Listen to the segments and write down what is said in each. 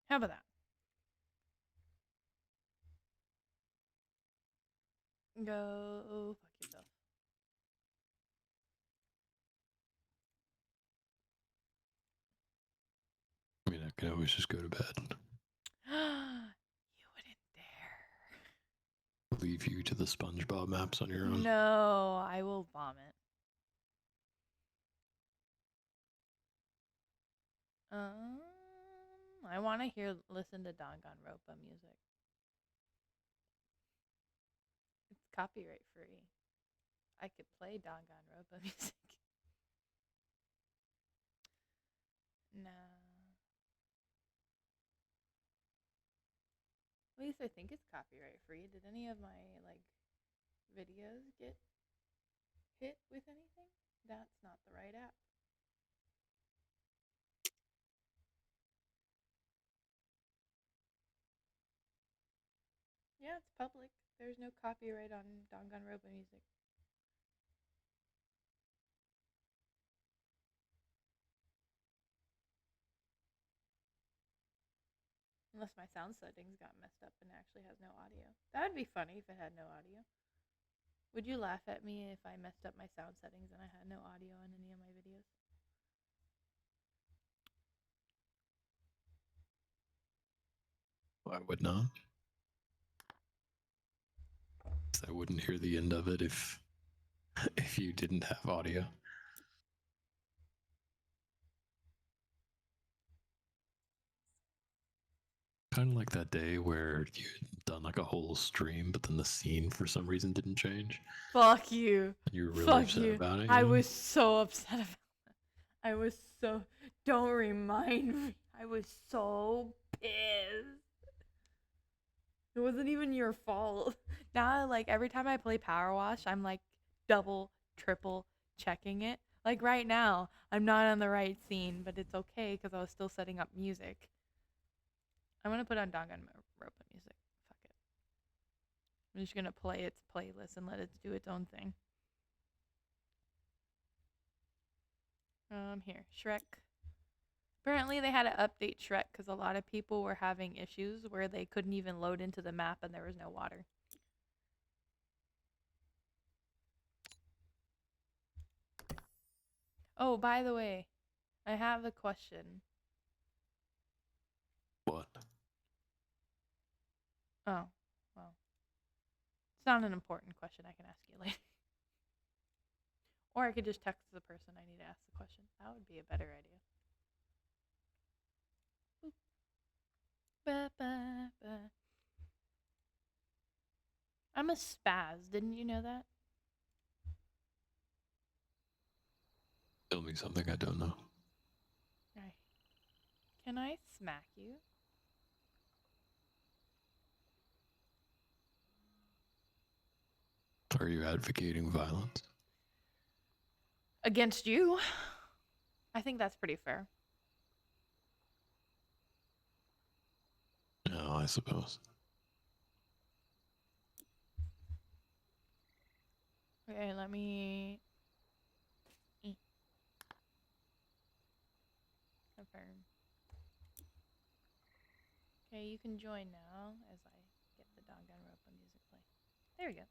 How about that? Go fuck yourself. I mean, I could always just go to bed. You wouldn't dare. Leave you to the SpongeBob maps on your own. No, I will vomit. I want to listen to Danganronpa music. It's copyright free. I could play Danganronpa music. No. At least I think it's copyright free. Did any of my videos get hit with anything? That's not the right app. Yeah, it's public. There's no copyright on Danganronpa music. Unless my sound settings got messed up and actually has no audio. That would be funny if it had no audio. Would you laugh at me if I messed up my sound settings and I had no audio in any of my videos? I would not. I wouldn't hear the end of it if you didn't have audio. Kind of like that day where you'd done like a whole stream, but then the scene for some reason didn't change. Fuck you. And you were really Fuck upset you. about it. I was so upset about that. I was so. Don't remind me. I was so pissed. It wasn't even your fault. Now, like, every time I play Power Wash, I'm like double, triple checking it. Like, right now, I'm not on the right scene, but it's okay because I was still setting up music. I'm gonna put on Danganronpa music. Fuck it. I'm just gonna play its playlist and let it do its own thing. Here, Shrek. Apparently, they had to update Shrek because a lot of people were having issues where they couldn't even load into the map and there was no water. Oh, by the way, I have a question. What? Oh, well. It's not an important question. I can ask you later. Or I could just text the person I need to ask the question. That would be a better idea. Boop. Ba, ba, ba. I'm a spaz. Didn't you know that? Tell me something I don't know. Right. Can I smack you? Are you advocating violence? Against you? I think that's pretty fair. No, I suppose. Okay, let me confirm. Okay, you can join now as I get the Danganronpa music play. There we go.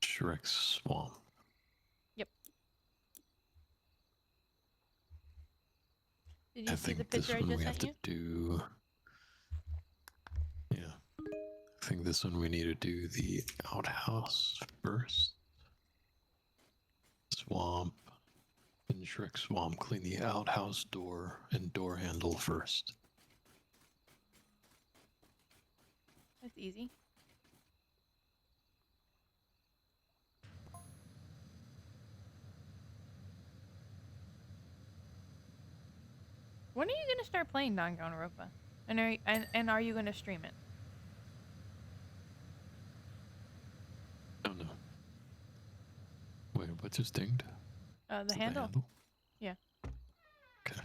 Shrek's swamp. Yep. Did you I see the think this picture I one just we sent have to you? do. Yeah. I think this one we need to do the outhouse first. Swamp. In Shrek Swamp, clean the outhouse door and door handle first. That's easy. When are you gonna start playing Danganronpa? And are you gonna stream it? Oh no. Wait, what's his dinged? The handle. Yeah. Okay.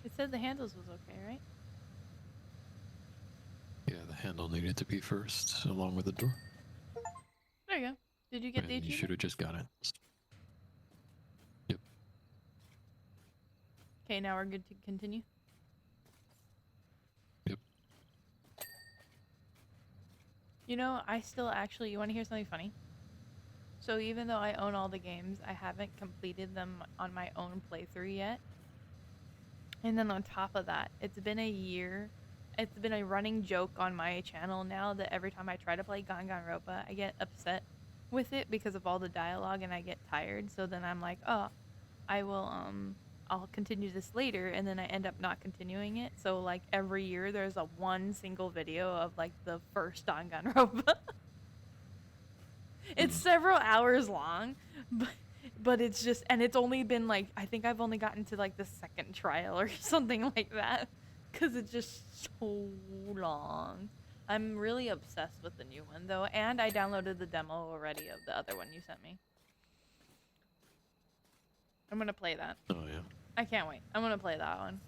It said the handles was okay, right? Yeah, the handle needed to be first, along with the door. There you go. Did you get the And you should achievement? have just got it. Yep. Okay, now we're good to continue. Yep. You know, I still actually, you want to hear something funny? So even though I own all the games, I haven't completed them on my own playthrough yet. And then on top of that, it's been a year. It's been a running joke on my channel now that every time I try to play Danganronpa, I get upset with it because of all the dialogue and I get tired. So then I'm like, oh, I'll continue this later, and then I end up not continuing it. So like every year there's a one single video of like the first Danganronpa. It's several hours long, but it's just, and it's only been like, I think I've only gotten to like the second trial or something like that, because it's just so long. I'm really obsessed with the new one though, and I downloaded the demo already of the other one you sent me. I'm gonna play that. Oh yeah. I can't wait. I'm gonna play that one.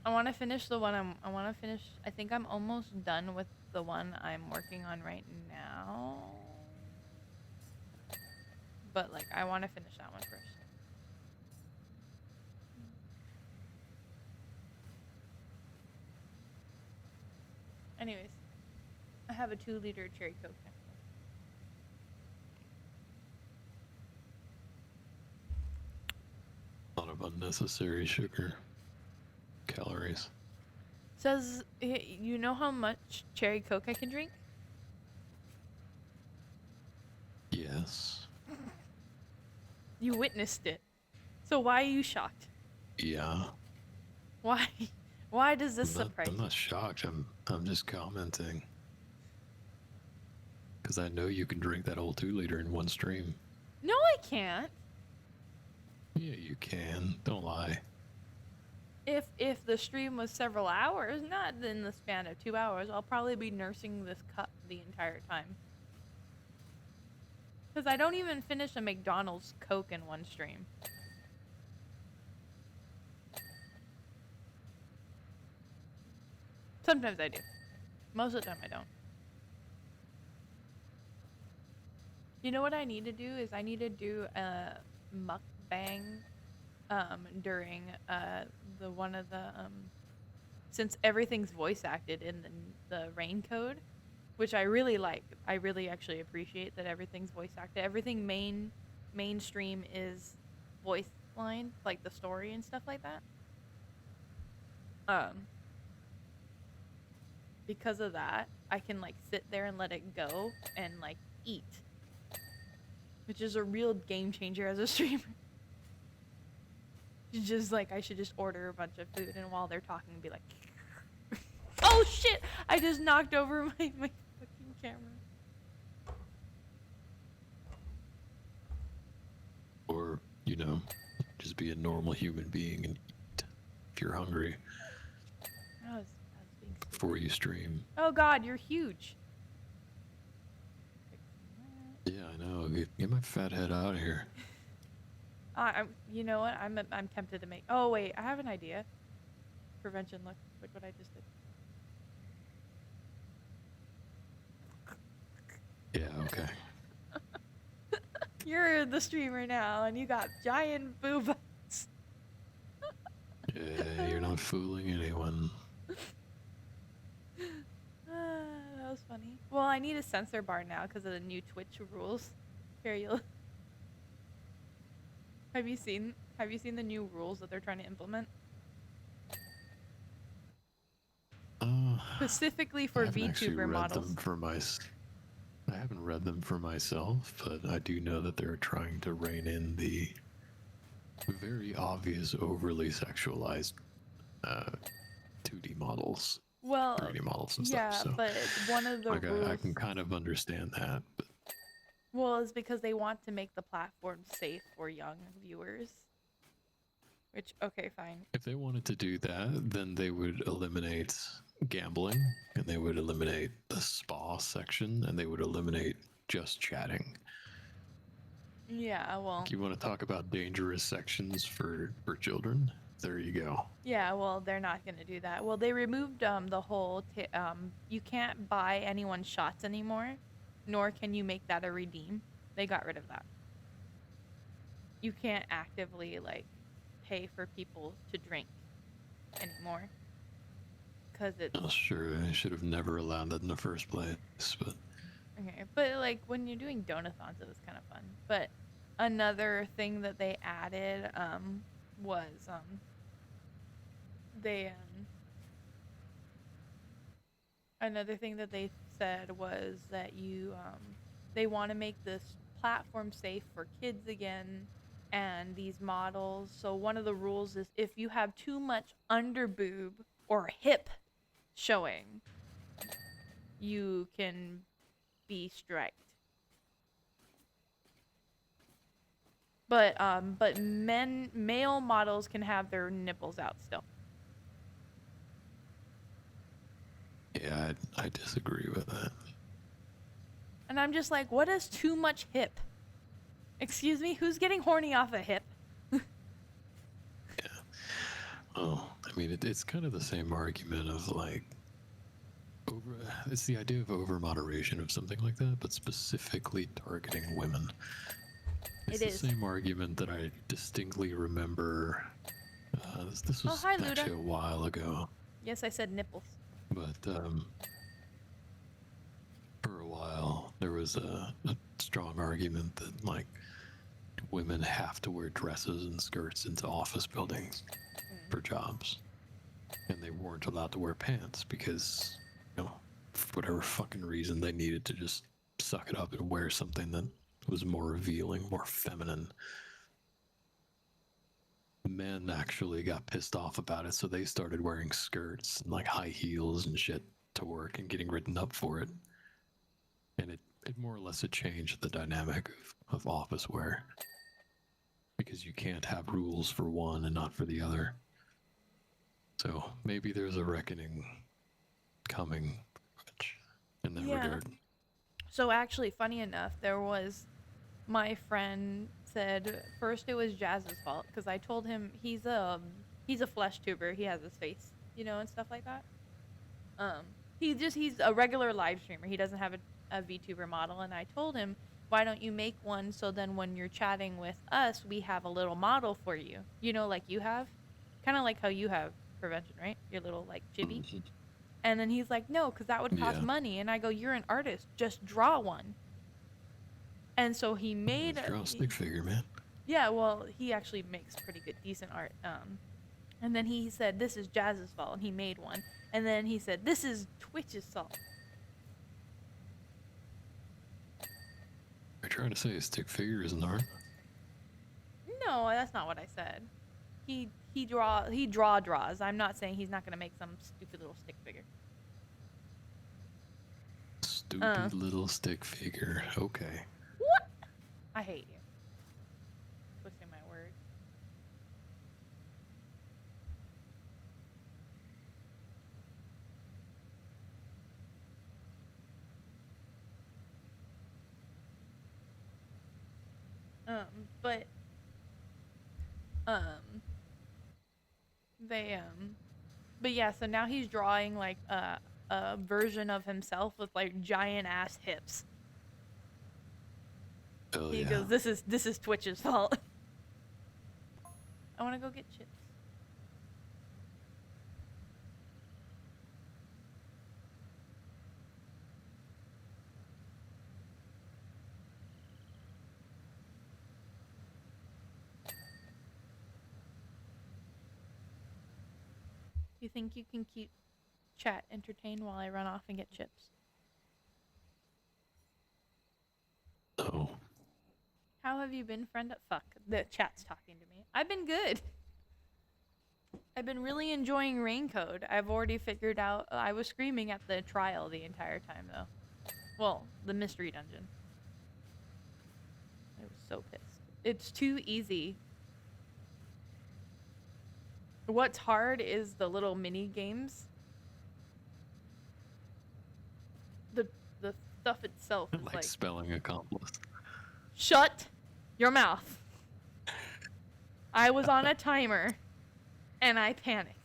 I want to finish the one I want to finish. I think I'm almost done with the one I'm working on right now. But like, I want to finish that one first. Anyways, I have a 2-liter cherry Coke next to me. A lot of unnecessary sugar. Calories. Says, you know how much cherry Coke I can drink? Yes. You witnessed it. So why are you shocked? Yeah. Why? Why does this surprise I'm you? not shocked. I'm just commenting. Because I know you can drink that whole 2-liter in one stream. No, I can't. Yeah, you can. Don't lie. If the stream was several hours, not in the span of 2 hours, I'll probably be nursing this cup the entire time. Because I don't even finish a McDonald's Coke in one stream. Sometimes I do. Most of the time I don't. You know what I need to do is I need to do a mukbang during the one of the since everything's voice acted in the rain code, which I really like. I really actually appreciate that everything's voice acted. Everything mainstream is voice line, like the story and stuff like that. Because of that, I can like sit there and let it go and like eat, which is a real game changer as a streamer. Just like, I should just order a bunch of food and while they're talking be like, oh shit, I just knocked over my fucking camera. Or, you know, just be a normal human being and eat if you're hungry I was being stupid. before you stream. Oh god, you're huge. Yeah, I know. Get my fat head out of here. You know what? I'm tempted to make. Oh wait, I have an idea. Prevention. Look what I just did. Yeah, okay. You're the streamer now, and you got giant boobas. Yeah, you're not fooling anyone. That was funny. Well, I need a censor bar now because of the new Twitch rules. Here, you'll. Have you seen the new rules that they're trying to implement? Specifically for VTuber models. I haven't read them for myself, but I do know that they're trying to rein in the very obvious, overly sexualized 2D models. Well, 3D models and yeah, stuff. So, but one of the like, rules. I can kind of understand that, but Well, it's because they want to make the platform safe for young viewers. Which, okay, fine. if they wanted to do that, then they would eliminate gambling, and they would eliminate the spa section, and they would eliminate just chatting. Yeah, well. You want to talk about dangerous sections for children? There you go. Yeah, well, they're not going to do that. Well, they removed the whole you can't buy anyone's shots anymore, nor can you make that a redeem. They got rid of that. You can't actively like okay for people to drink anymore. Because it's Oh, sure, I should have never allowed that in the first place, but okay. But like when you're doing donathons, it was kind of fun. But another thing that they added was they another thing that they said was that they want to make this platform safe for kids again and these models. So one of the rules is if you have too much under boob or hip showing, you can be striked. But male models can have their nipples out still. yeah, I disagree with that. And I'm just like, what is too much hip? Excuse me, who's getting horny off a hip? Yeah. Oh, I mean, it's kind of the same argument of like, it's the idea of over moderation of something like that, but specifically targeting women. It's It the is. same argument that I distinctly remember. This was hi, Luda. actually a while ago, Yes, I said nipples. but for a while there was a strong argument that like women have to wear dresses and skirts into office buildings for jobs, and they weren't allowed to wear pants because, for whatever fucking reason, they needed to just suck it up and wear something that was more revealing, more feminine. Men actually got pissed off about it, so they started wearing skirts and like high heels and shit to work and getting written up for it. And it more or less changed the dynamic of office wear, because you can't have rules for one and not for the other. So maybe there's a reckoning coming in that regard. So actually, funny enough, there was my friend said first it was Jazz's fault because I told him he's a flesh tuber. He has his face, and stuff like that. He's a regular live streamer. He doesn't have a VTuber model, and I told him, why don't you make one so then when you're chatting with us, we have a little model for you, like you have, kind of like how you have prevention, right? Your little like chibi. Mhm. And then he's like, no, because that would cost Yeah. money. And I go, you're an artist, just draw one. And so he made Draw a stick figure, man. yeah, well, he actually makes pretty good, decent art. And then he said, this is Jazz's fault, and he made one. And then he said, this is Twitch's fault. Are you trying to say a stick figure is an art? No, that's not what I said. He draws. I'm not saying he's not gonna make some stupid little stick figure. Stupid little stick figure. Okay. What? I hate you. Twisting my words. But they but yeah, so now he's drawing like a version of himself with like giant ass hips. Oh, He yeah. goes, this is Twitch's fault. I want to go get chips. You think you can keep chat entertained while I run off and get chips? Oh. How have you been, friend? Fuck, the chat's talking to me. I've been good. I've been really enjoying Raincode. I've already figured out. I was screaming at the trial the entire time, though. Well, the mystery dungeon. I was so pissed. It's too easy. What's hard is the little mini games. The stuff itself is Like like spelling accomplice. shut your mouth. I was on a timer and I panicked.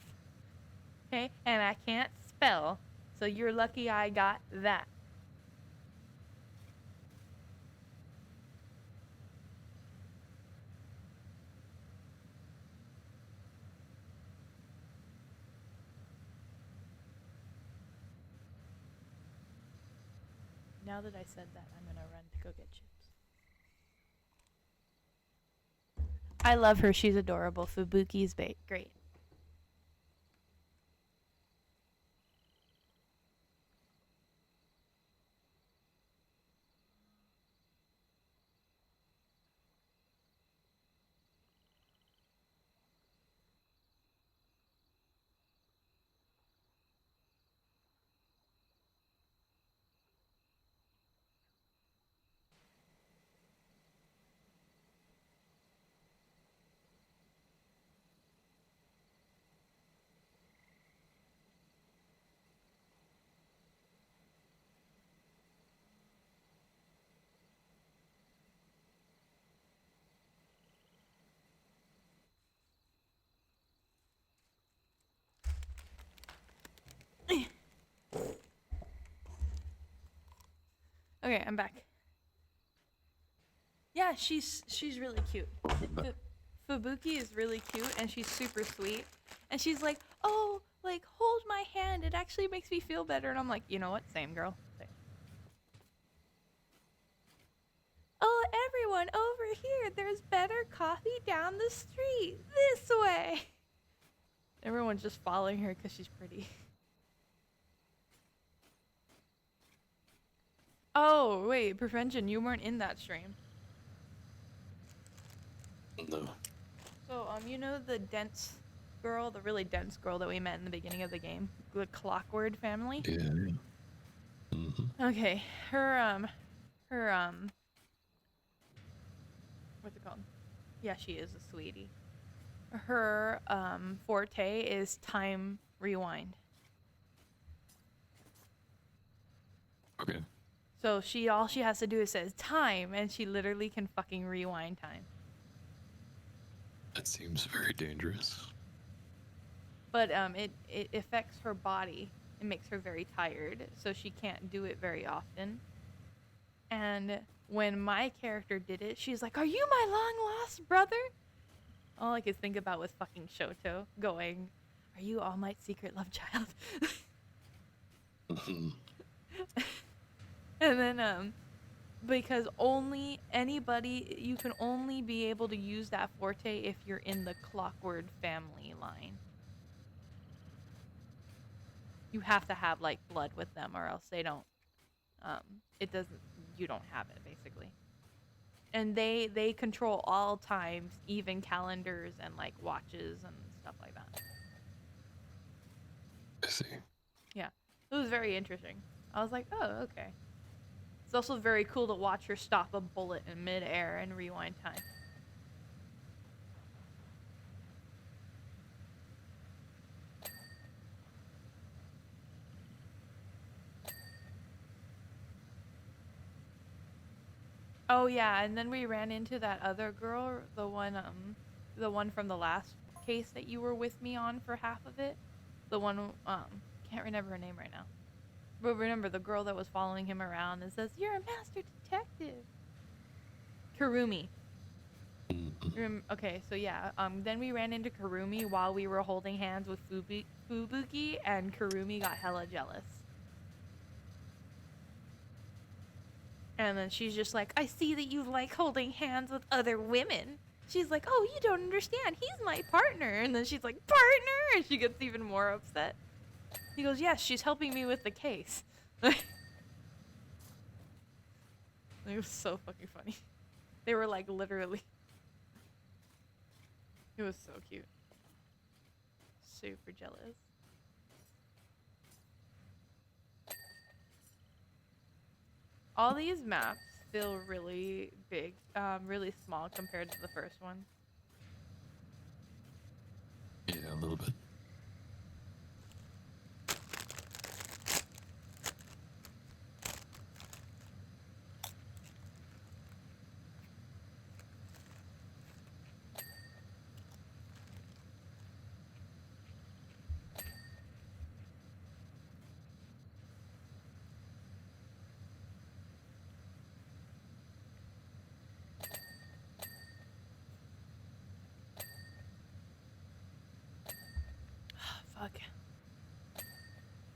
Okay? And I can't spell. So you're lucky I got that. Now that I said that, I'm gonna run to go get chips. I love her. She's adorable. Fubuki's great. Okay, I'm back. Yeah, she's really cute. Fubuki is really cute and she's super sweet. And she's like, "Oh, like hold my hand. It actually makes me feel better." And I'm like, "You know what? Same, girl. Same." "Oh, everyone over here. There's better coffee down the street. This way." Everyone's just following her cuz she's pretty. Oh, wait, Prevention, you weren't in that stream. No. So, you know the dense girl, the really dense girl that we met in the beginning of the game? The Clockwork family? Yeah. Mm-hmm. Okay, her, what's it called? Yeah, she is a sweetie. Her, forte is time rewind. Okay. So all she has to do is says time, and she literally can fucking rewind time. That seems very dangerous. But it affects her body. It makes her very tired, so she can't do it very often. And when my character did it, she's like, "Are you my long lost brother?" All I could think about was fucking Shoto going, "Are you All Might's secret love child?" Mm-hmm. And then because only anybody, you can only be able to use that forte if you're in the Clockwork family line. You have to have like blood with them, or else they don't. It doesn't. You don't have it basically. And they control all times, even calendars and like watches and stuff like that. I see. Yeah, it was very interesting. I was like, oh, okay. It's also very cool to watch her stop a bullet in midair and rewind time. Oh yeah, and then we ran into that other girl, the one from the last case that you were with me on for half of it. The one can't remember her name right now. But remember the girl that was following him around and says, "You're a master detective." Kurumi. Okay, so yeah, then we ran into Kurumi while we were holding hands with Fubuki, and Kurumi got hella jealous. And then she's just like, "I see that you like holding hands with other women." She's like, "Oh, you don't understand. He's my partner." And then she's like, "Partner?" And she gets even more upset. He goes, "Yes, she's helping me with the case." It was so fucking funny. They were like literally. It was so cute. Super jealous. All these maps feel really big, really small compared to the first one. Yeah, a little bit. Fuck.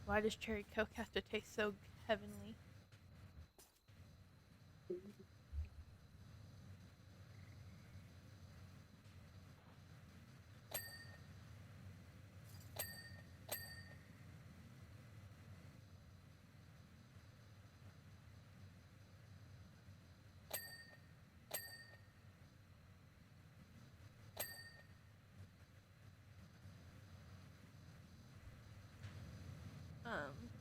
Why does cherry coke have to taste so heavenly? Um,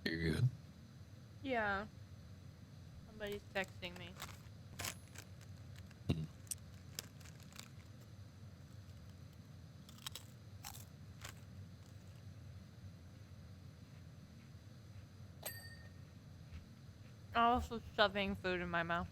You're good. yeah. Somebody's texting me. Hmm. I'm also stuffing food in my mouth.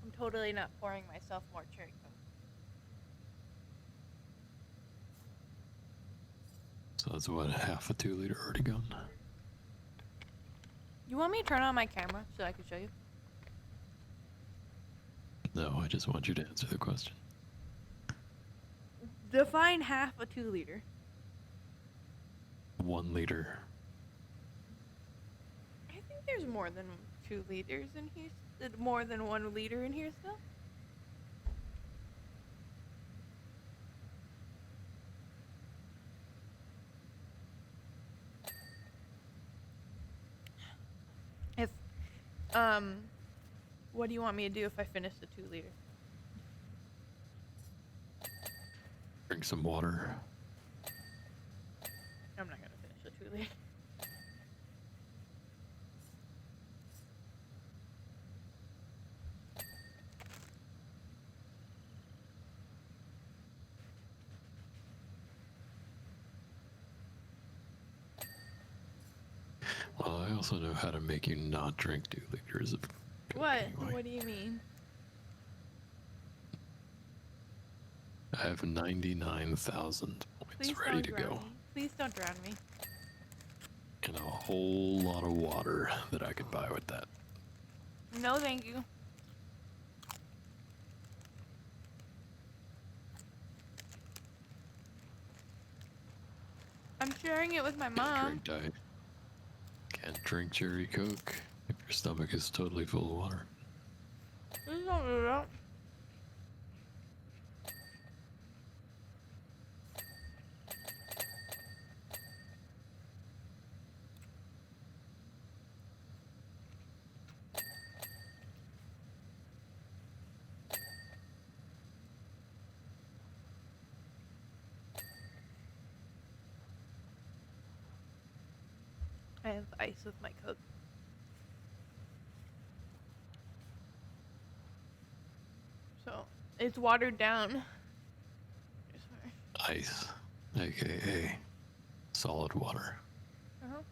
I'm totally not pouring myself more cherry coke. So that's what, half a 2-liter already gone? You want me to turn on my camera so I can show you? No, I just want you to answer the question. Define half a 2-liter. 1 liter. I think there's more than 2 liters in here. More than 1 liter in here still. If, what do you want me to do if I finish the 2-liter? Drink some water. I'm not gonna finish the 2-liter. Well, I also know how to make you not drink 2 liters of Coke What? anyway. What do you mean? I have 99,000 points Please ready don't to drown go. me. Please don't drown me. And a whole lot of water that I could buy with that. No, thank you. I'm sharing it with my mom. Can't drink cherry Coke if your stomach is totally full of water. Please don't do that. I have ice with my Coke. So, it's watered down. Ice, aka solid water. Uh-huh.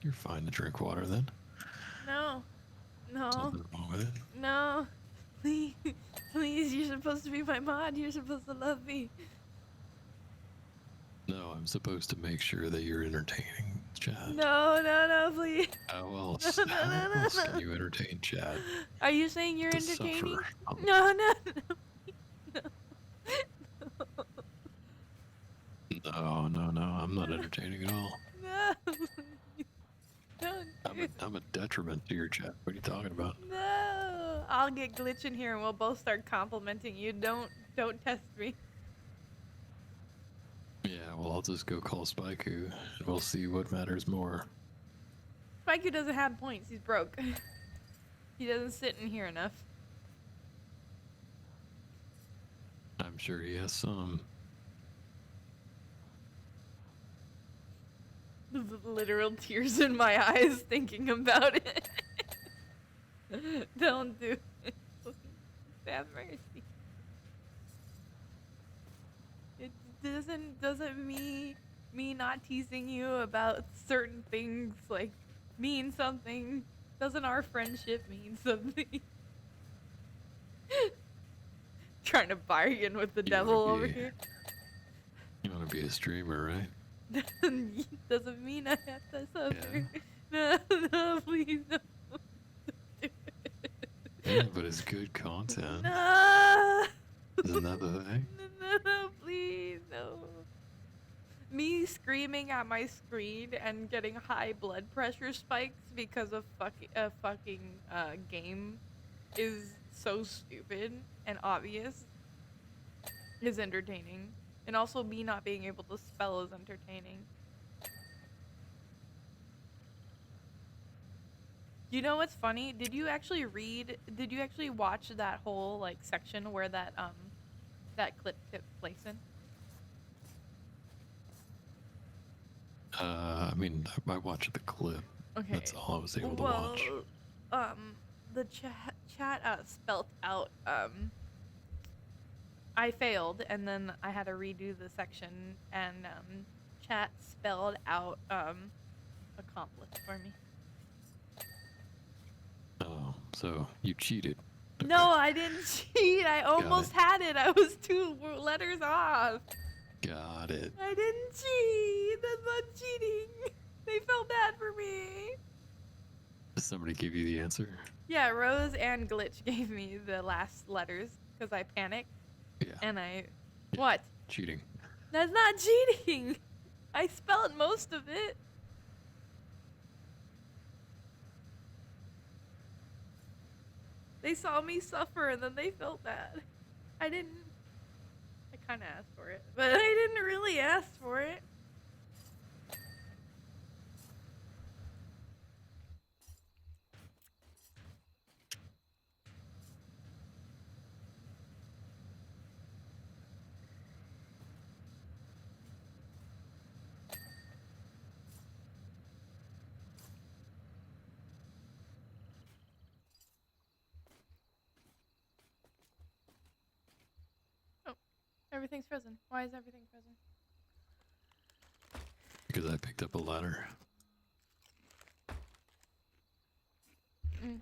You're fine to drink water then. No. No. Nothing wrong with it. No. Please. Please, you're supposed to be my mod. You're supposed to love me. No, I'm supposed to make sure that you're entertaining Chad. No, please. How else? How else can you entertain Chad? Are you saying you're To entertaining? suffer. No. No, I'm not entertaining at all. No. Don't do it. I'm a detriment to your chat. What are you talking about? No. I'll get glitch in here and we'll both start complimenting you. Don't test me. Yeah, well, I'll just go call Spaiku, and we'll see what matters more. Spikey doesn't have points. He's broke. He doesn't sit in here enough. I'm sure he has some. literal tears in my eyes thinking about it. Don't do it. Have mercy. It doesn't me not teasing you about certain things like mean something. Doesn't our friendship mean something? Trying to bargain with the devil over here. You want to be a streamer, right? Doesn't mean I have to suffer. Yeah. No, please no. Yeah, but it's good content. No. Isn't that the thing? No, please no. Me screaming at my screen and getting high blood pressure spikes because of a fucking game is so stupid and obvious is entertaining. And also me not being able to spell is entertaining. You know what's funny? Did you actually watch that whole like section where that clip took place in? I mean, I watched the clip. Okay. That's all I was able to watch. The chat spelt out I failed, and then I had to redo the section, and chat spelled out accomplice for me. Oh, so you cheated. Okay. No, I didn't cheat. I almost had it. I was 2 letters off. Got it. I didn't cheat. That's not cheating. They felt bad for me. Did somebody give you the answer? Yeah, Rose and Glitch gave me the last letters because I panicked. Yeah. And I... Yeah. What? Cheating. That's not cheating. I spelled most of it. They saw me suffer and then they felt bad. I didn't... I kind of asked for it, but I didn't really ask for it. Everything's frozen. Why is everything frozen? Because I picked up a ladder. Mm.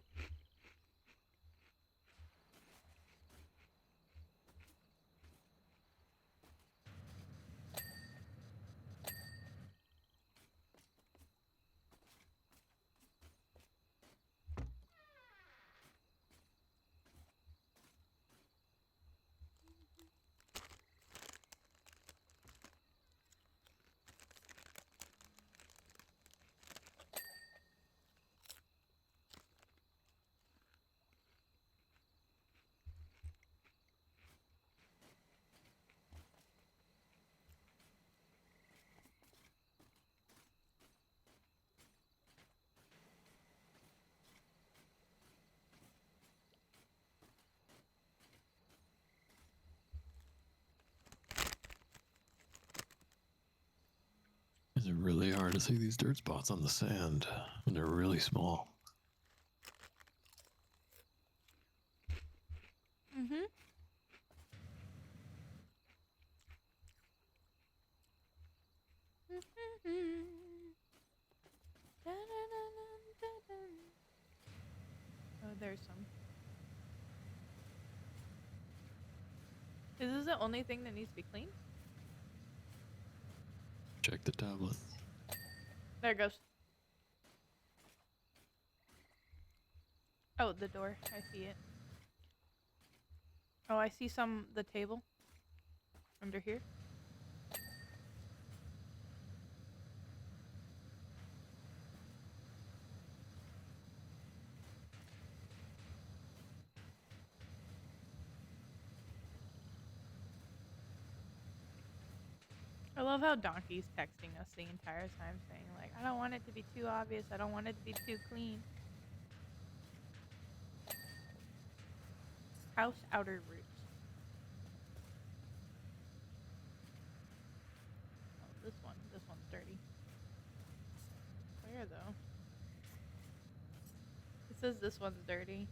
Is it really hard to see these dirt spots on the sand when they're really small? Mm-hmm. Oh, there's some. Is this the only thing that needs to be cleaned? Check the tablet. There it goes. Oh, the door. I see it. Oh, I see the table. Under here. I love how Donkey's texting us the entire time saying like, I don't want it to be too obvious. I don't want it to be too clean. House outer roots. Oh, this one's dirty. Where though? It says this one's dirty.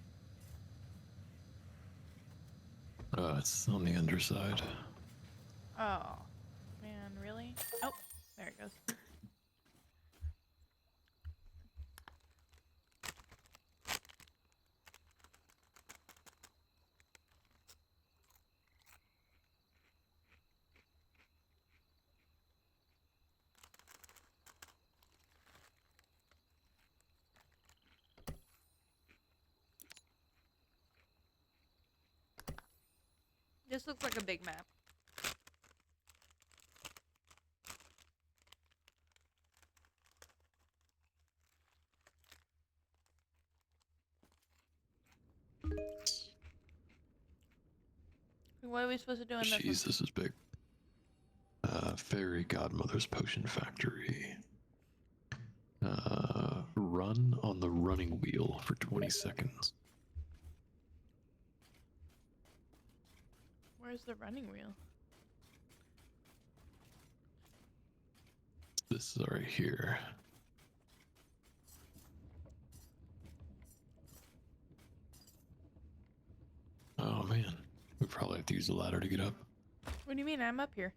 It's on the underside. Oh, man, really? Oh, there it goes. This looks like a big map. What are we supposed to do in this one? Jeez, this is big. Fairy Godmother's Potion Factory. Run on the running wheel for 20 seconds. Where's the running wheel? This is right here. Oh man, we probably have to use the ladder to get up. What do you mean? I'm up here.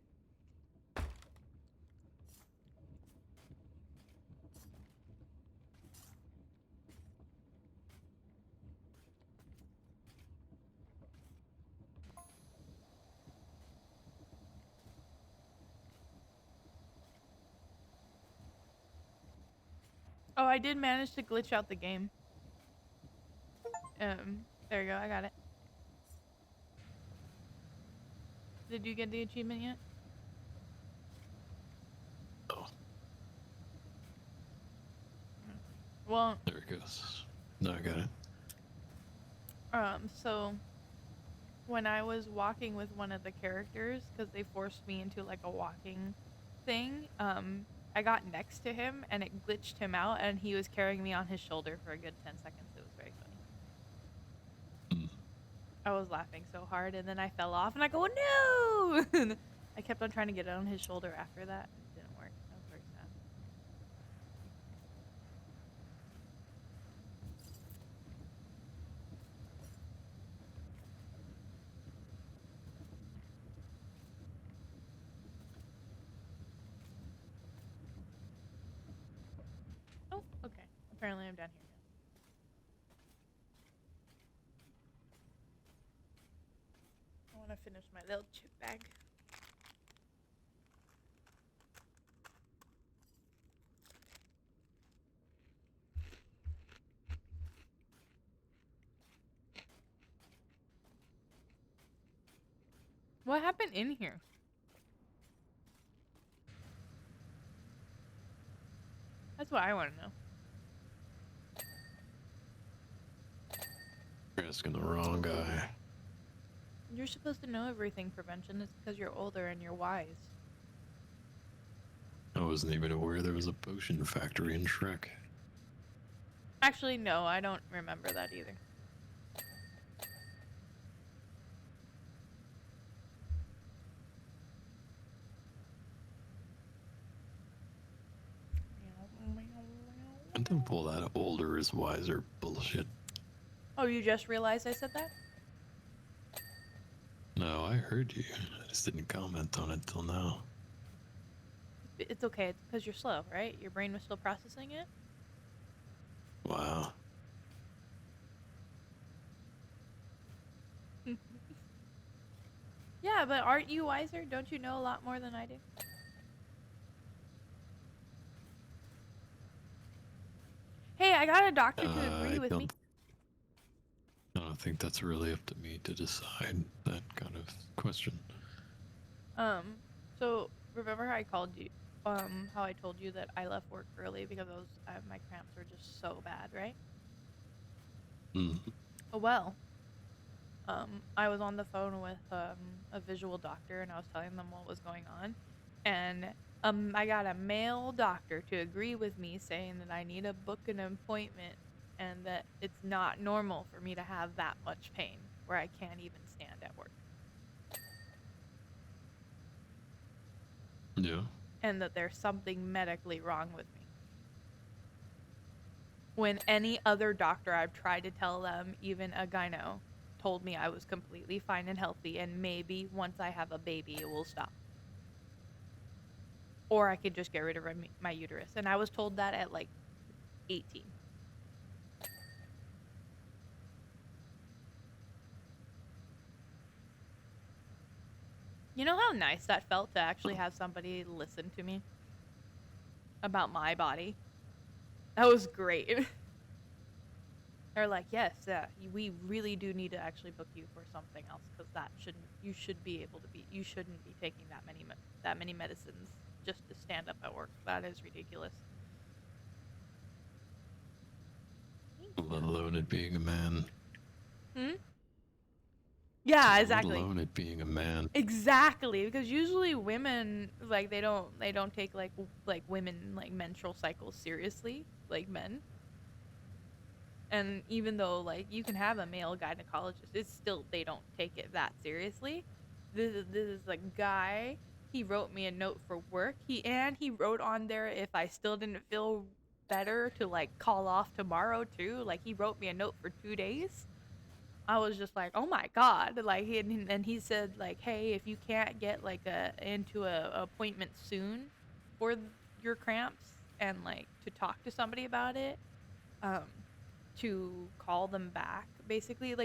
Oh, I did manage to glitch out the game. There you go. I got it. Did you get the achievement yet? Oh, Well, there it goes. No, I got it. So when I was walking with one of the characters, because they forced me into like a walking thing, I got next to him and it glitched him out, and he was carrying me on his shoulder for a good 10 seconds. It was very funny. Mm. I was laughing so hard, and then I fell off, and I go, no! I kept on trying to get on his shoulder after that. It didn't work. That was very sad. Oh, okay. Apparently I'm down here now. I want to finish my little chip bag. What happened in here? That's what I want to know. You're asking the wrong guy. You're supposed to know everything, Prevention. It's because you're older and you're wise. I wasn't even aware there was a potion factory in Shrek. Actually, no, I don't remember that either. And don't pull that older is wiser bullshit. Oh, you just realized I said that? No, I heard you. I just didn't comment on it till now. It's okay. It's because you're slow, right? Your brain was still processing it? Wow. Yeah, but aren't you wiser? Don't you know a lot more than I do? Hey, I got a doctor to agree with me. I don't think that's really up to me to decide that kind of question. So remember how I called you, how I told you that I left work early because my cramps were just so bad, right? Mm. Oh, well, I was on the phone with a visual doctor, and I was telling them what was going on, and I got a male doctor to agree with me, saying that I need to book an appointment and that it's not normal for me to have that much pain where I can't even stand at work. Yeah. And that there's something medically wrong with me. when any other doctor I've tried to tell them, even a gyno, told me I was completely fine and healthy, and maybe once I have a baby, it will stop. Or I could just get rid of my uterus. And I was told that at like 18. You know how nice that felt to actually have somebody listen to me about my body? That was great. They're like, yes, we really do need to actually book you for something else because you shouldn't be taking that many medicines just to stand up at work. That is ridiculous. Let alone it being a man. Hmm? Yeah, Let exactly. alone it being a man. Exactly, because usually women like they don't take like women like menstrual cycles seriously like men. And even though like you can have a male gynecologist, it's still they don't take it that seriously. This is a guy. He wrote me a note for work. He wrote on there if I still didn't feel better to like call off tomorrow too. Like he wrote me a note for 2 days. I was just like, oh my god! Like, and he said like, hey, if you can't get like into a appointment soon for your cramps and like to talk to somebody about it, um, to call them back, basically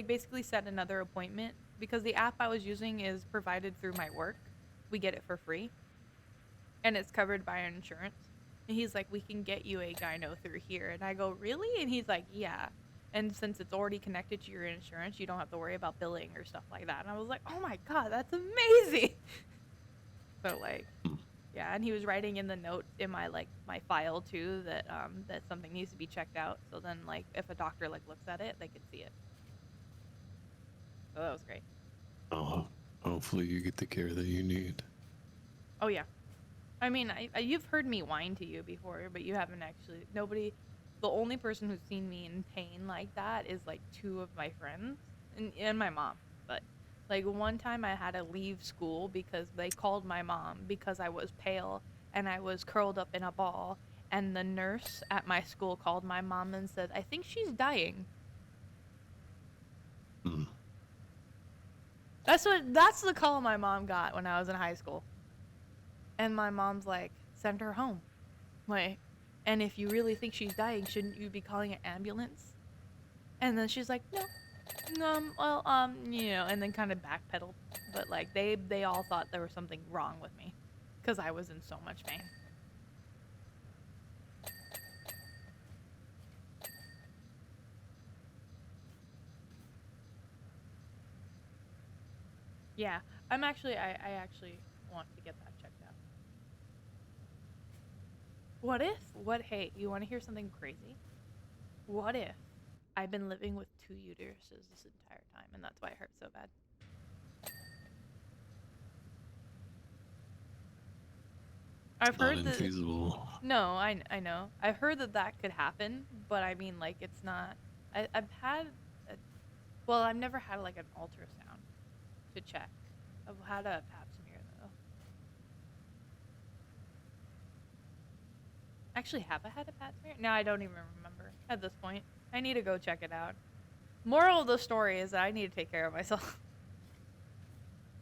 set another appointment because the app I was using is provided through my work. We get it for free, and it's covered by our insurance. And he's like, we can get you a gyno through here. And I go, really? And he's like, yeah. And since it's already connected to your insurance, you don't have to worry about billing or stuff like that. And I was like, oh my God, that's amazing. So like, yeah. And he was writing in the note in my file too that something needs to be checked out. So then like if a doctor like looks at it, they can see it. So that was great. Oh, hopefully you get the care that you need. Oh yeah. I mean, you've heard me whine to you before, but you haven't actually. Nobody, the only person who's seen me in pain like that is like two of my friends and my mom. But like one time I had to leave school because they called my mom because I was pale and I was curled up in a ball. And the nurse at my school called my mom and said, I think she's dying. Hmm. That's the call my mom got when I was in high school. And my mom's like, send her home. Like, and if you really think she's dying, shouldn't you be calling an ambulance? And then she's like, no, and then kind of backpedaled. But like, they all thought there was something wrong with me, because I was in so much pain. Yeah, I actually want to get that checked out. Hey, you want to hear something crazy? What if I've been living with two uteruses this entire time, and that's why it hurts so bad? I've Not heard that. infeasible. No, I know. I've heard that could happen, but I mean, like, it's not. I've had. Well, I've never had like an ultrasound to check. I've had a pap smear though. Actually, have I had a pap smear? No, I don't even remember at this point. I need to go check it out. Moral of the story is that I need to take care of myself.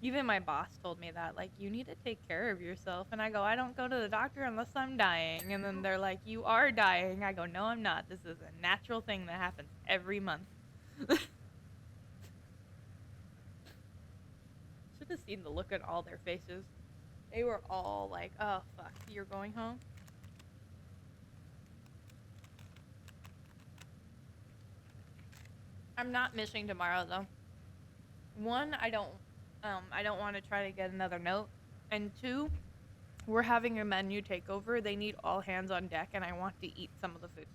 Even my boss told me that, like, you need to take care of yourself. And I go, I don't go to the doctor unless I'm dying. And then they're like, you are dying. I go, no, I'm not. This is a natural thing that happens every month. Should have seen the look on all their faces. They were all like, oh, fuck, you're going home? I'm not missing tomorrow, though. One, I don't want to try to get another note. And two, we're having a menu takeover. They need all hands on deck, and I want to eat some of the food.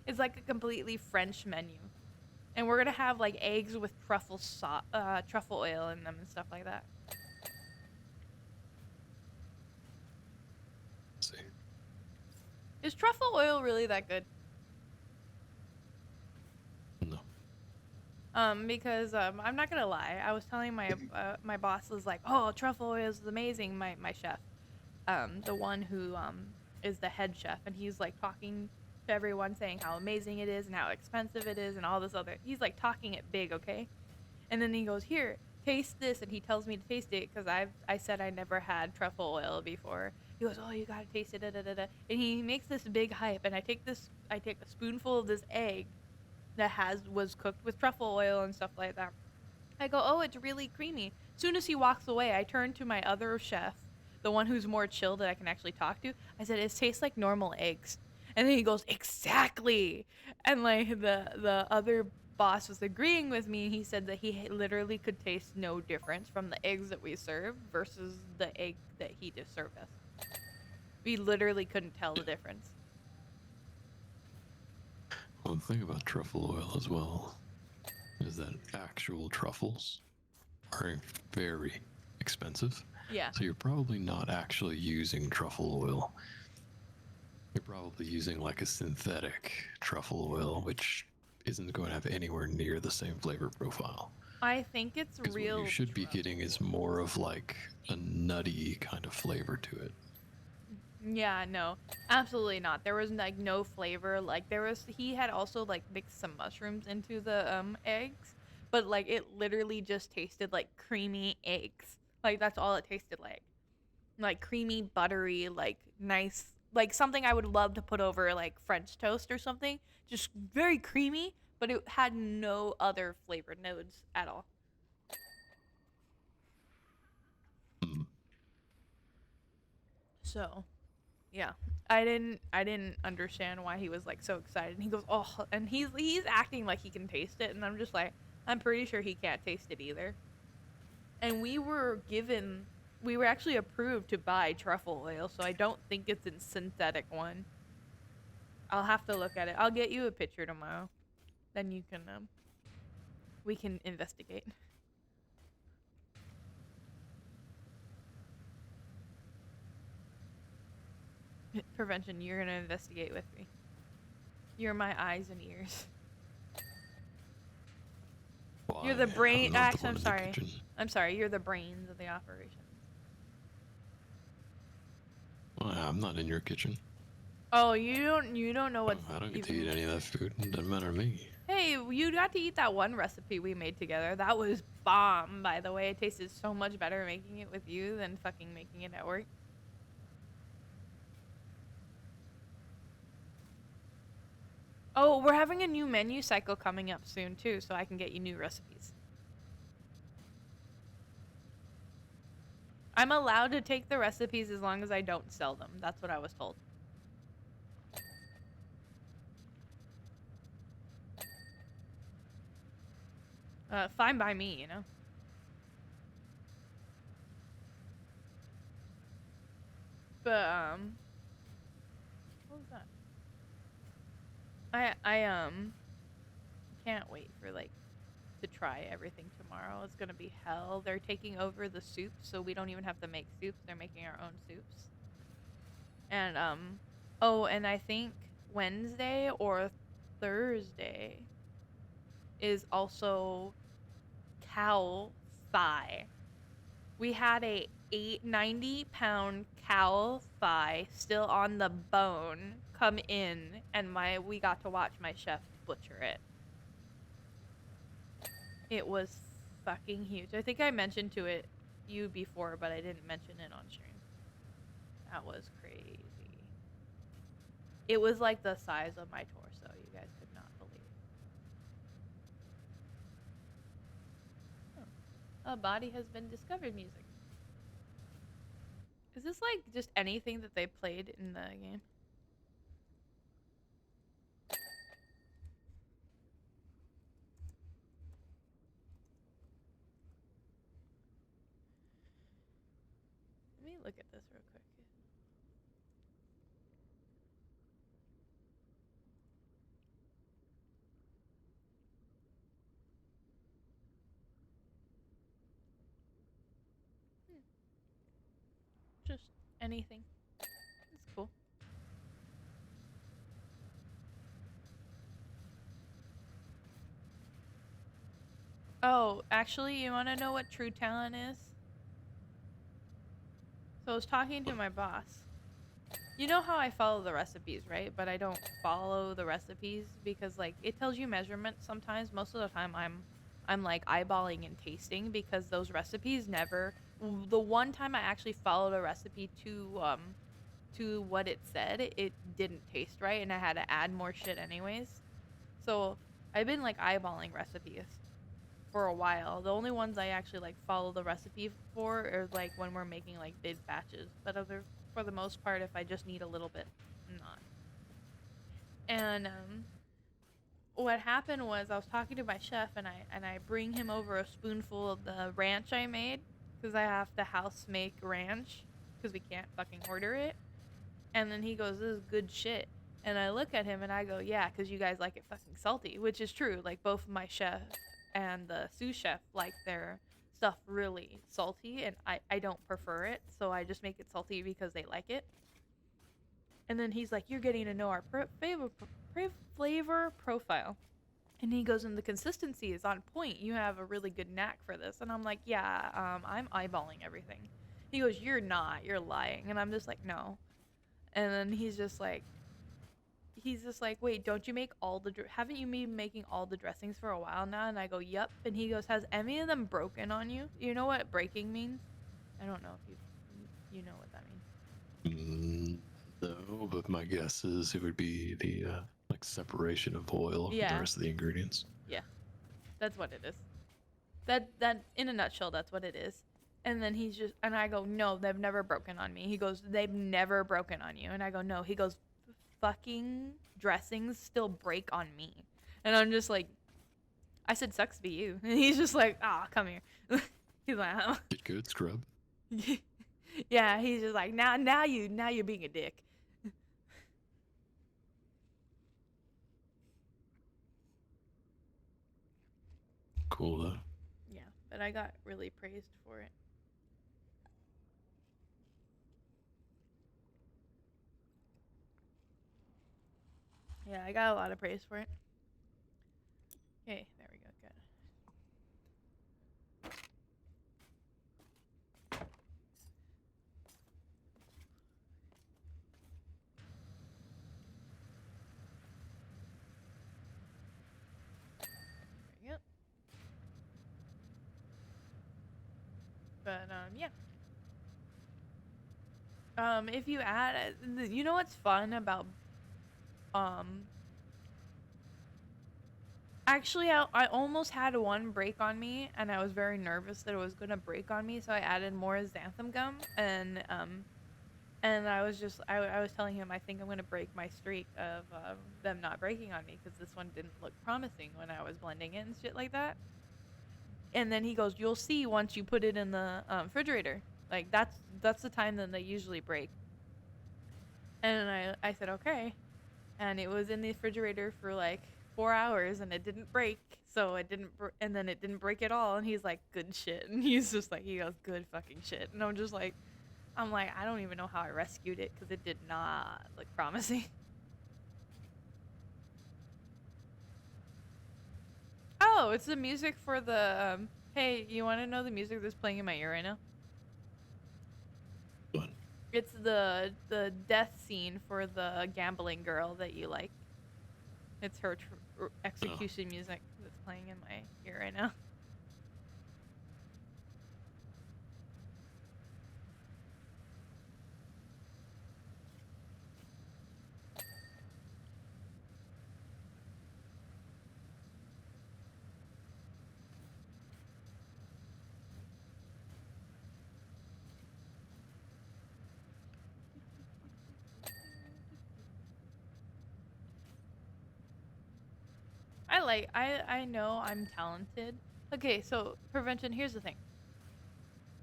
It's like a completely French menu. And we're gonna have like eggs with truffle oil in them and stuff like that. Let's see. Is truffle oil really that good? No. Because I'm not gonna lie. I was telling my boss was like, oh, truffle oil is amazing. My chef, the one who is the head chef, and he's like talking to everyone, saying how amazing it is and how expensive it is and all this other. He's like talking it big, okay? And then he goes, "Here, taste this," and he tells me to taste it because I said I never had truffle oil before. He goes, "Oh, you gotta taste it, da, da, da, da." And he makes this big hype, and I take a spoonful of this egg that was cooked with truffle oil and stuff like that. I go, "Oh, it's really creamy." Soon as he walks away, I turn to my other chef, the one who's more chill that I can actually talk to. I said, "It tastes like normal eggs." And then he goes, "Exactly." And like the other boss was agreeing with me. He said that he literally could taste no difference from the eggs that we served versus the egg that he just served us. We literally couldn't tell the difference. Well, the thing about truffle oil as well is that actual truffles are very expensive. Yeah. So you're probably not actually using truffle oil. You're probably using like a synthetic truffle oil, which isn't going to have anywhere near the same flavor profile. I think it's Because real. what you should be getting is more of like a nutty kind of flavor to it. Yeah, no, absolutely not. There was like no flavor. Like he had also like mixed some mushrooms into the eggs, but like it literally just tasted like creamy eggs. Like that's all it tasted like creamy, buttery, like nice, like something I would love to put over like French toast or something. Just very creamy, but it had no other flavor nodes at all. Mm. So yeah. I didn't understand why he was like so excited. And he goes, "Oh," and he's acting like he can taste it, and I'm just like, I'm pretty sure he can't taste it either. And we were actually approved to buy truffle oil, so I don't think it's a synthetic one. I'll have to look at it. I'll get you a picture tomorrow. Then you can we can investigate. Prevention, you're gonna investigate with me. You're my eyes and ears. Well, You're the brain. I'm not the Actually, one I'm in the sorry. kitchen. I'm sorry. You're the brains of the operation. Well, I'm not in your kitchen. Oh, you don't know what's I don't get to even. eat any of that food. It doesn't matter to me. Hey, you got to eat that one recipe we made together. That was bomb, by the way. It tasted so much better making it with you than fucking making it at work. Oh, we're having a new menu cycle coming up soon too, so I can get you new recipes. I'm allowed to take the recipes as long as I don't sell them. That's what I was told. Fine by me, you know. But what was that? I can't wait for like to try everything tomorrow. It's gonna be hell. They're taking over the soups, so we don't even have to make soups. They're making our own soups. And oh, and I think Wednesday or Thursday is also cow thigh. We had a 90-pound cow thigh still on the bone come in, and we got to watch my chef butcher it. It was fucking huge. I think I mentioned you before, but I didn't mention it on stream. That was crazy. It was like the size of my torso. You guys could not believe it. Oh. A body has been discovered music. Is this like just anything that they played in the game? Let me look at this real quick. Just anything. It's cool. Oh, actually, you want to know what true talent is? So I was talking to my boss, You know how I follow the recipes, right? But I don't follow the recipes because like it tells you measurements sometimes. Most of the time I'm like eyeballing and tasting because those recipes never the one time I actually followed a recipe to what it said, it didn't taste right and I had to add more shit anyways. So, I've been like eyeballing recipes for a while. The only ones I actually like follow the recipe for are like when we're making like big batches. But other for the most part, if I just need a little bit, I'm not. And what happened was I was talking to my chef and I bring him over a spoonful of the ranch I made because I have to house make ranch because we can't fucking order it. And then he goes, "This is good shit." And I look at him and I go, "Yeah, because you guys like it fucking salty," which is true. Like both my chef and the sous chef like their stuff really salty, and I don't prefer it, so I just make it salty because they like it. And then he's like, "You're getting to know our flavor profile." And he goes, "And the consistency is on point. You have a really good knack for this." And I'm like, "Yeah, I'm eyeballing everything." He goes, "You're not. You're lying." And I'm just like, "No." And then he's just like, "Wait, don't you make all the haven't you been making all the dressings for a while now?" And I go, "Yep." And he goes, "Has any of them broken on you?" You know what breaking means? I don't know if you know what that means. No, but my guess is it would be the like separation of oil from the Yeah, rest of the ingredients. yeah, that's what it is. That in a nutshell, that's what it is. And then and I go, "No, they've never broken on me." He goes, "They've never broken on you." And I go, "No." He goes, "Fucking dressings still break on me." And I'm just like, I said, "Sucks to be you." And he's just like, "Ah, come here." He's like, "Oh." Get good, scrub. Yeah, he's just like, now you're being a dick. Cool though. Yeah, but I got really praised for it. Yeah, I got a lot of praise for it. Okay, there we go. Good. There we go. But yeah. If you add, you know what's fun about um. Actually, I almost had one break on me, and I was very nervous that it was gonna break on me, so I added more xanthan gum, and I was telling him I think I'm gonna break my streak of them not breaking on me because this one didn't look promising when I was blending it and shit like that. And then he goes, "You'll see once you put it in the refrigerator. Like that's the time that they usually break." And I said okay, and it was in the refrigerator for like 4 hours and it didn't break. So it didn't, and then it didn't break at all. And he's like, "Good shit." And he's just like, he goes, "Good fucking shit." And I'm just like, I don't even know how I rescued it because it did not look promising. Oh, it's the music for the. Hey, you want to know the music that's playing in my ear right now? Fun. It's the death scene for the gambling girl that you like. It's her execution music that's playing in my ear right now. I know I'm talented. Okay, so prevention, here's the thing.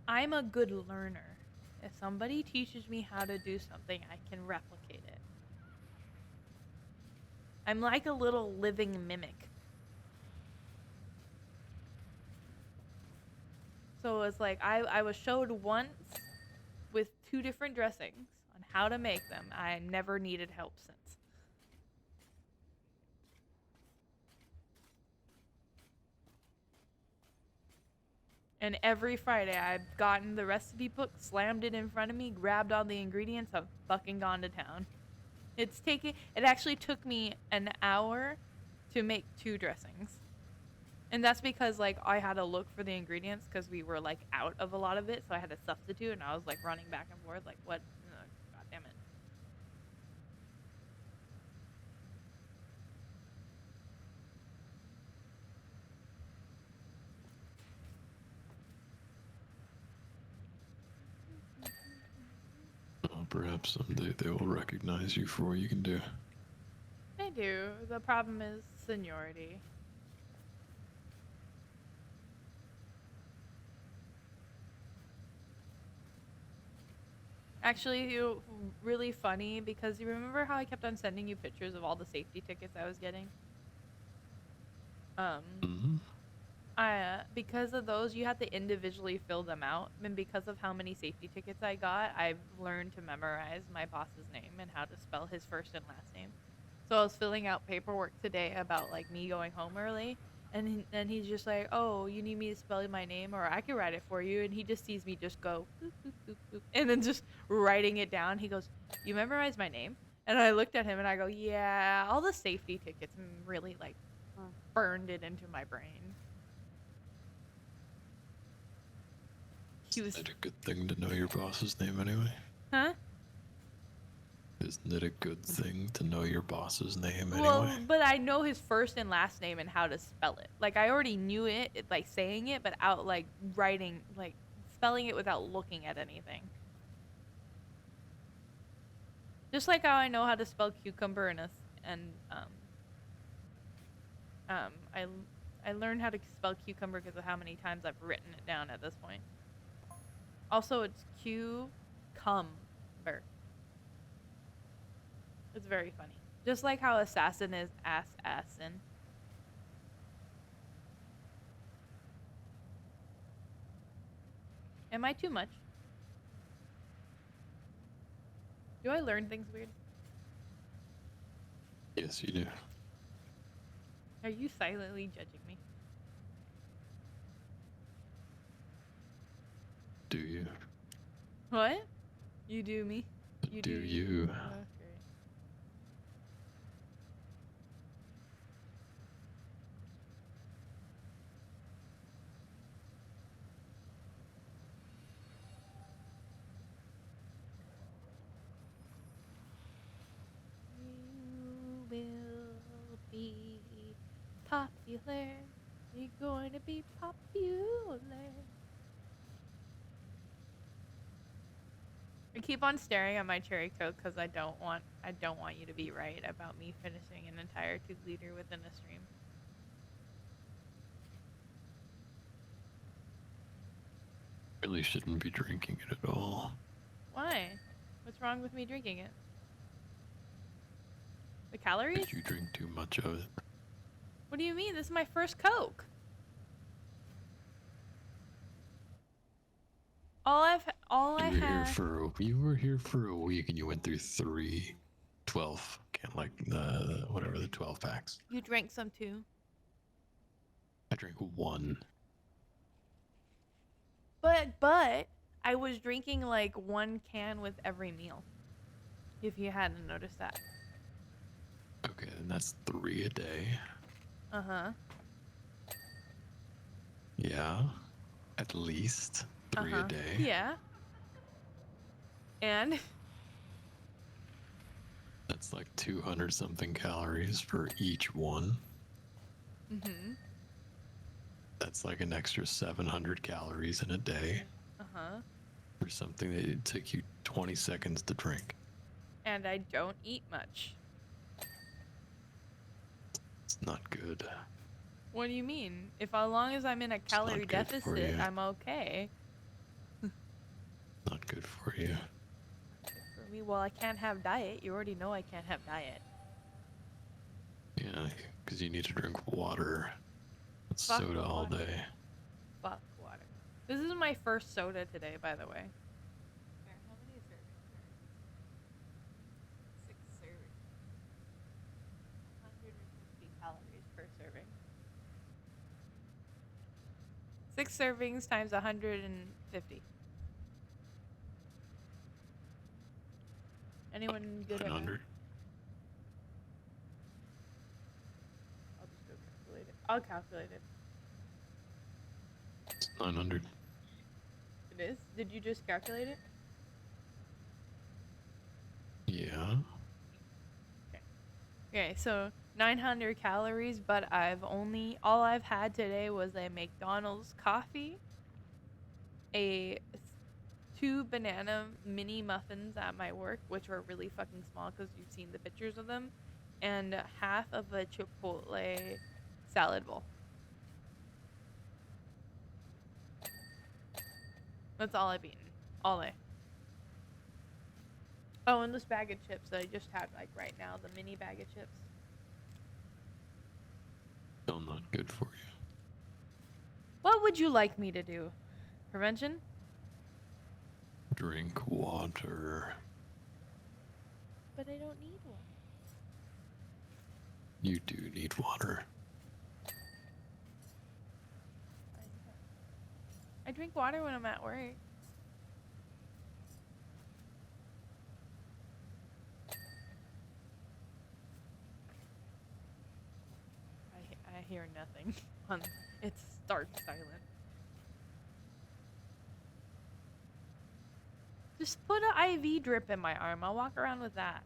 I'm a good learner. If somebody teaches me how to do something, I can replicate it. I'm like a little living mimic. So it's like I was showed once with 2 different dressings on how to make them. I never needed help since. And every Friday, I've gotten the recipe book, slammed it in front of me, grabbed all the ingredients, I've fucking gone to town. It actually took me an hour to make 2 dressings. And that's because, like, I had to look for the ingredients because we were, like, out of a lot of it. So I had to substitute, and I was, like, running back and forth, like, what? God damn it. Well, perhaps someday they will recognize you for what you can do. They do. The problem is seniority. Actually, really funny because you remember how I kept on sending you pictures of all the safety tickets I was getting? Mm-hmm. Because of those, you have to individually fill them out. And because of how many safety tickets I got, I've learned to memorize my boss's name and how to spell his first and last name. So I was filling out paperwork today about, like, me going home early. And then he's just like, oh, you need me to spell my name, or I can write it for you. And he just sees me just go, boop, boop, boop, boop, and then just writing it down. He goes, you memorize my name? And I looked at him and I go, yeah, all the safety tickets really, like, burned it into my brain. He was... Isn't it a good thing to know your boss's name anyway? Huh? Isn't it a good thing to know your boss's name anyway? Well, but I know his first and last name and how to spell it. Like, I already knew it, like, saying it, but out, like, writing, like, spelling it without looking at anything. Just like how I know how to spell cucumber I learned how to spell cucumber because of how many times I've written it down at this point. Also, it's Q-cum-ber. It's very funny. Just like how assassin is assassin. Am I too much? Do I learn things weird? Yes, you do. Are you silently judging me? Do you? What? You do me? You do you? Okay. You will be popular. You're going to be popular. I keep on staring at my cherry coke because I don't want you to be right about me finishing an entire 2-liter within a stream. Really shouldn't be drinking it at all. Why? What's wrong with me drinking it? The calories? Did you drink too much of it? What do you mean? This is my first Coke. You were here for a week and you went through 12 whatever the 12 packs. You drank some too. I drank 1. But I was drinking like 1 can with every meal. If you hadn't noticed that. Okay, then that's 3 a day. Uh-huh. Yeah. At least 3 a day. Yeah. And that's like 200 something calories for each one. mm-hmm. That's like an extra 700 calories in a day. Uh-huh. For something that it'd take you 20 seconds to drink. And I don't eat much. It's not good. What do you mean? As long as I'm in a calorie deficit, I'm okay. Not good for you. For me, well, I can't have diet. You already know I can't have diet. Yeah, because you need to drink water. Fuck soda all water. day. Fuck water. This is my first soda today, by the way. Here, how many servings are 6 servings. 150 calories per serving. 6 servings times 150. Anyone good at math? 900. I'll just go calculate it. I'll calculate it. It's 900. It is? Did you just calculate it? Yeah. Okay, so 900 calories, but all I've had today was a McDonald's coffee, two banana mini muffins at my work, which were really fucking small because you've seen the pictures of them, and half of a Chipotle salad bowl. That's all I've eaten all day. Oh, and this bag of chips that I just had, like right now, the mini bag of chips. Still not good for you. What would you like me to do? Prevention? Drink water. But I don't need one. You do need water. I drink water when I'm at work. I hear nothing. It's stark silent. Just put an IV drip in my arm. I'll walk around with that.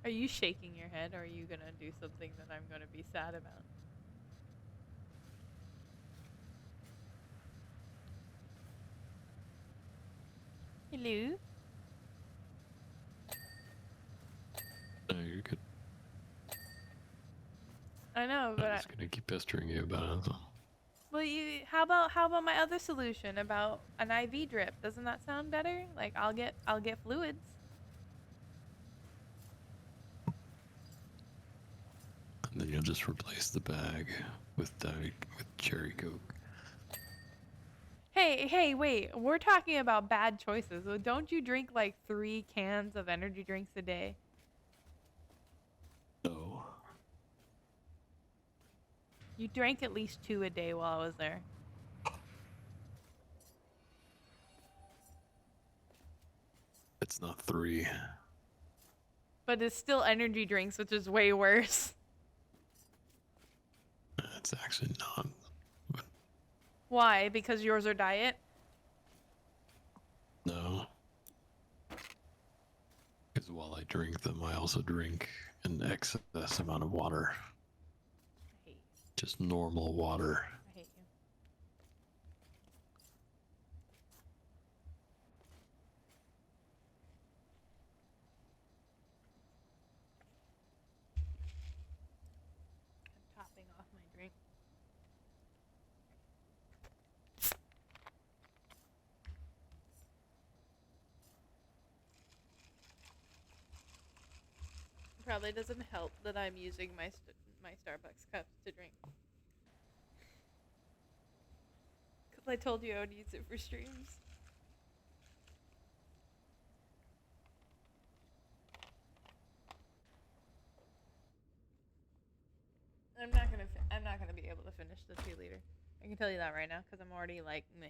Are you shaking your head, or are you gonna do something that I'm gonna be sad about? Hello? No, you're good. I know, but I'm just gonna keep pestering you about it. well, how about my other solution about an IV drip? Doesn't that sound better? Like I'll get fluids. And then you'll just replace the bag with cherry coke. Hey, wait. We're talking about bad choices. Well, don't you drink like 3 cans of energy drinks a day? No. You drank at least 2 a day while I was there. It's not 3. But it's still energy drinks, which is way worse. It's actually not. Why? Because yours are diet? No. Because while I drink them, I also drink an excess amount of water. I hate you. Just normal water. I hate you. I'm topping off my drink. Probably doesn't help that I'm using my Starbucks cups to drink. Because I told you I would use it for streams. I'm not gonna be able to finish the 2 liter. I can tell you that right now because I'm already like meh.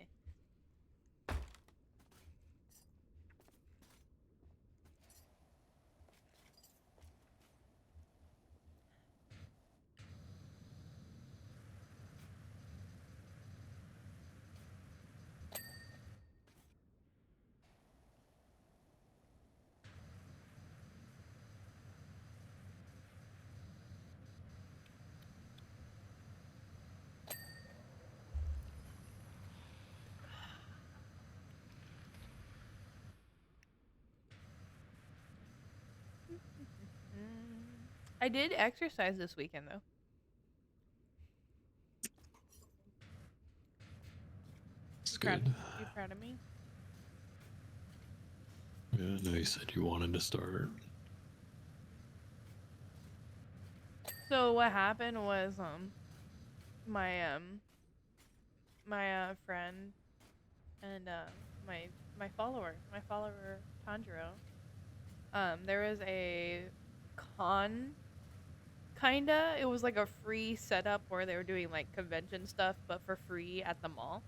I did exercise this weekend though. It's Proud, good. you proud of me? Yeah, I know you said you wanted to start. So what happened was my my friend and my my follower Tanjiro. There was a con kinda. It was like a free setup where they were doing like convention stuff, but for free at the mall.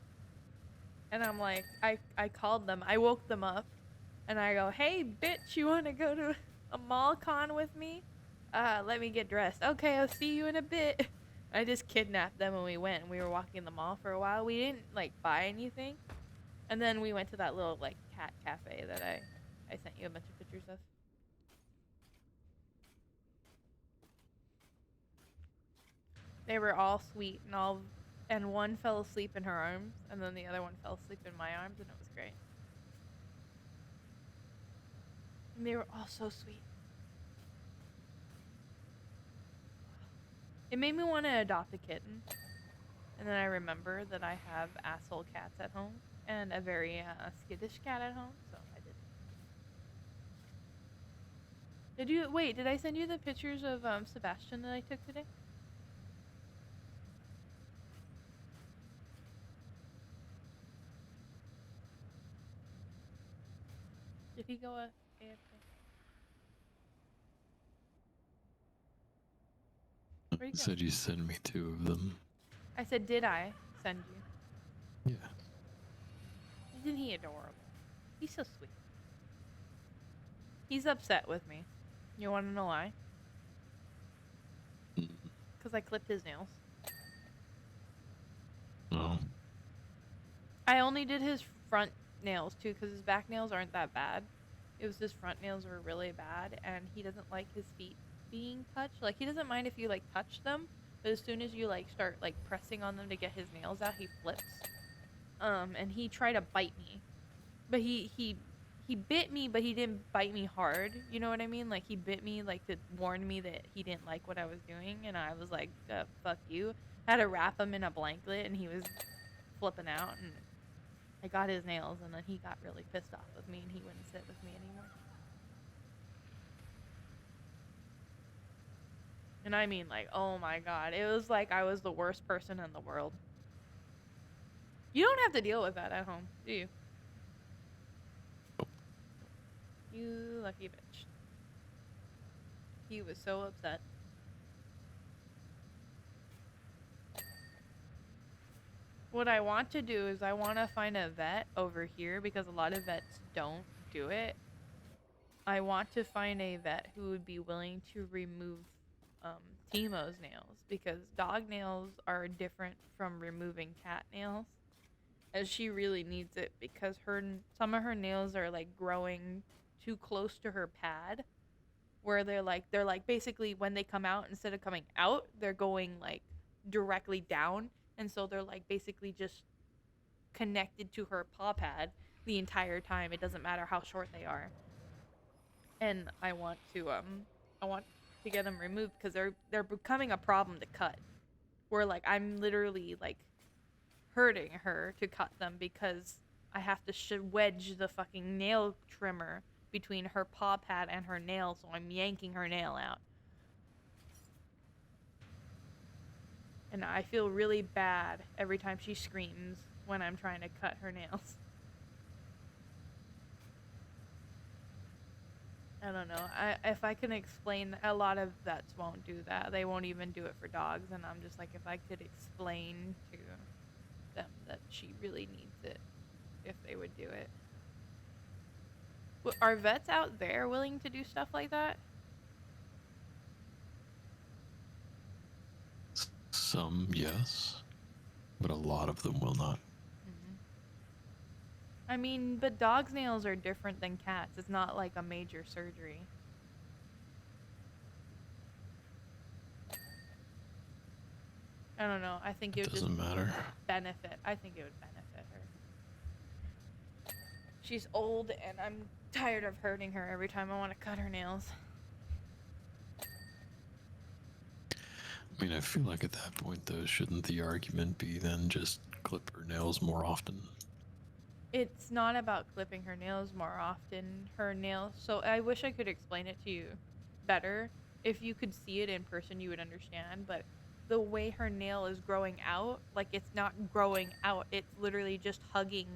And I'm like, I called them. I woke them up, and I go, "Hey, bitch, you want to go to a mall con with me? Let me get dressed. Okay, I'll see you in a bit." I just kidnapped them and we went. And we were walking the mall for a while. We didn't like buy anything, and then we went to that little like cat cafe that I sent you a bunch of pictures of. They were all sweet and one fell asleep in her arms, and then the other one fell asleep in my arms, and it was great. And they were all so sweet. It made me want to adopt a kitten, and then I remember that I have asshole cats at home and a very skittish cat at home, so I did. Did you wait? Did I send you the pictures of Sebastian that I took today? Did he go AFK? Where'd he go? Said you send me 2 of them. I said, did I send you? Yeah. Isn't he adorable? He's so sweet. He's upset with me. You want to know why? Because I clipped his nails. Oh. I only did his front nails too, because his back nails aren't that bad. It was his front nails were really bad, and he doesn't like his feet being touched. Like, he doesn't mind if you like touch them, but as soon as you like start like pressing on them to get his nails out, he flips. And he tried to bite me, but he bit me, but he didn't bite me hard. You know what I mean? Like, he bit me like to warn me that he didn't like what I was doing, and I was like, "Fuck you." I had to wrap him in a blanket, and he was flipping out, and I got his nails, and then he got really pissed off with me, and he wouldn't sit with me anymore. And I mean, like, oh my god, it was like I was the worst person in the world. You don't have to deal with that at home, do you? You lucky bitch. He was so upset. What I want to do is I want to find a vet over here, because a lot of vets don't do it. I want to find a vet who would be willing to remove Timo's nails, because dog nails are different from removing cat nails, as she really needs it, because some of her nails are like growing too close to her pad, where they're like basically when they come out, instead of coming out, they're going like directly down, and so they're like basically just connected to her paw pad the entire time. It doesn't matter how short they are. And I want to get them removed, because they're becoming a problem to cut. Where like I'm literally like hurting her to cut them, because I have to wedge the fucking nail trimmer between her paw pad and her nail, so I'm yanking her nail out. And I feel really bad every time she screams when I'm trying to cut her nails. I don't know. If I can explain, a lot of vets won't do that. They won't even do it for dogs, and I'm just like, if I could explain to them that she really needs it, if they would do it. Are vets out there willing to do stuff like that? Some, yes. But a lot of them will not. Mm-hmm. I mean, but dogs' nails are different than cats. It's not like a major surgery. I don't know. I think it would doesn't matter. benefit. I think it would benefit her. She's old, and I'm tired of hurting her every time I want to cut her nails. I mean, I feel like at that point, though, shouldn't the argument be then just clip her nails more often? It's not about clipping her nails more often. Her nails. So I wish I could explain it to you better. If you could see it in person, you would understand. But the way her nail is growing out, like it's not growing out, it's literally just hugging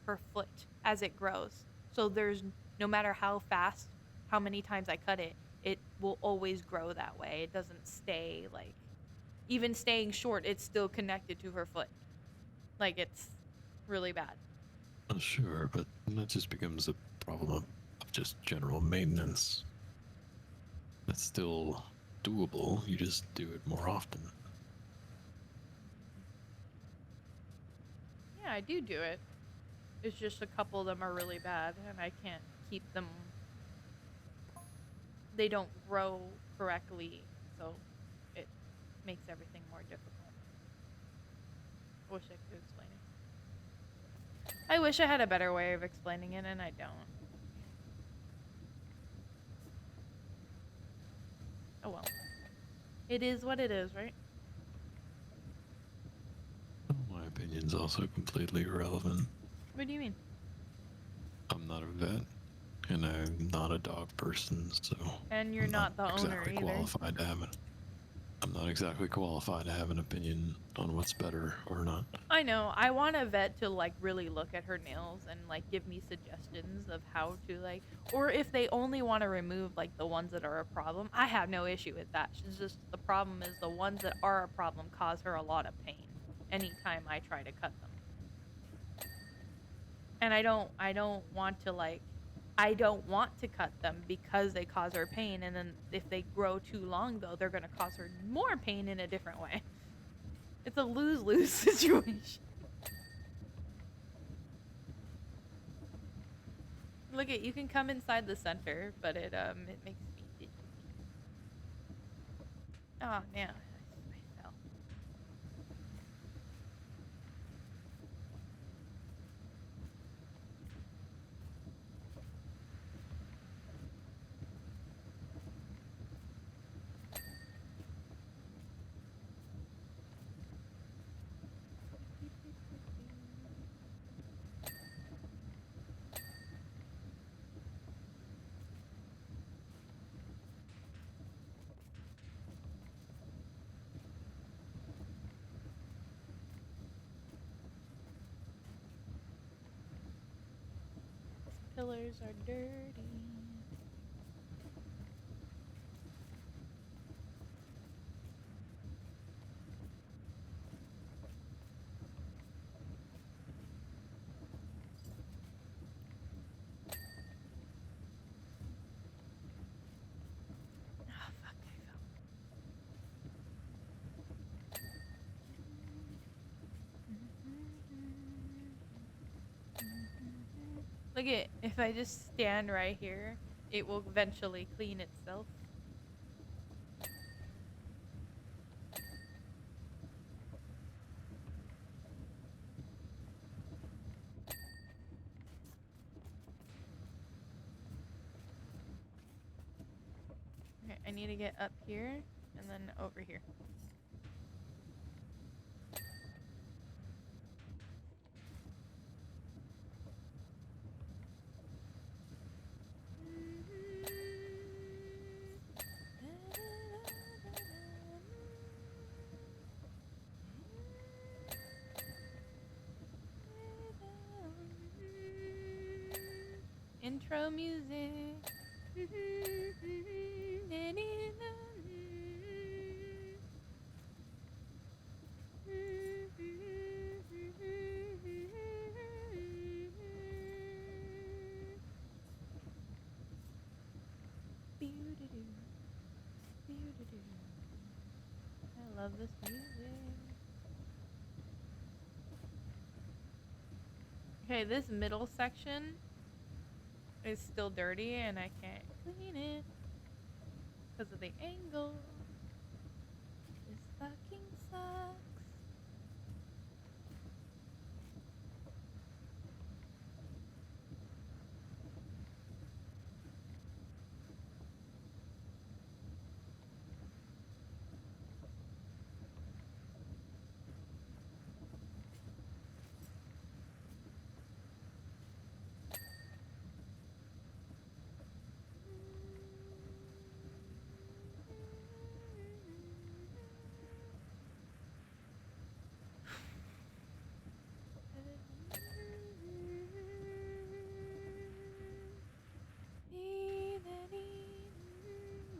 her foot as it grows. So there's no matter how fast, how many times I cut it, it will always grow that way. It doesn't stay like, even staying short, it's still connected to her foot. Like it's really bad. Sure, but that just becomes a problem of just general maintenance. It's still doable, you just do it more often. Yeah, I do it. It's just a couple of them are really bad, and I can't keep them. They don't grow correctly, so it makes everything more difficult. I wish I could explain it. I wish I had a better way of explaining it, and I don't. Oh well. It is what it is, right? My opinion's also completely irrelevant. What do you mean? I'm not a vet, and I'm not a dog person, so And you're I'm not the owner exactly either. qualified to have it. I'm not exactly qualified to have an opinion on what's better or not. I know. I want a vet to like really look at her nails and like give me suggestions of how to like, or if they only want to remove like the ones that are a problem. I have no issue with that. She's just, the problem is the ones that are a problem cause her a lot of pain anytime I try to cut them. And I don't want to like, I don't want to cut them because they cause her pain, and then if they grow too long though, they're gonna cause her more pain in a different way. It's a lose-lose situation. Look at, you can come inside the center, but it makes me dizzy. Oh man, I fell. Pillars are dirty. Oh fuck, I fell. Look at, if I just stand right here, it will eventually clean itself. Okay, I need to get up here and then over here. Intro music. I love this music. Okay, this middle section is still dirty and I can't clean it because of the angle. This fucking sucks.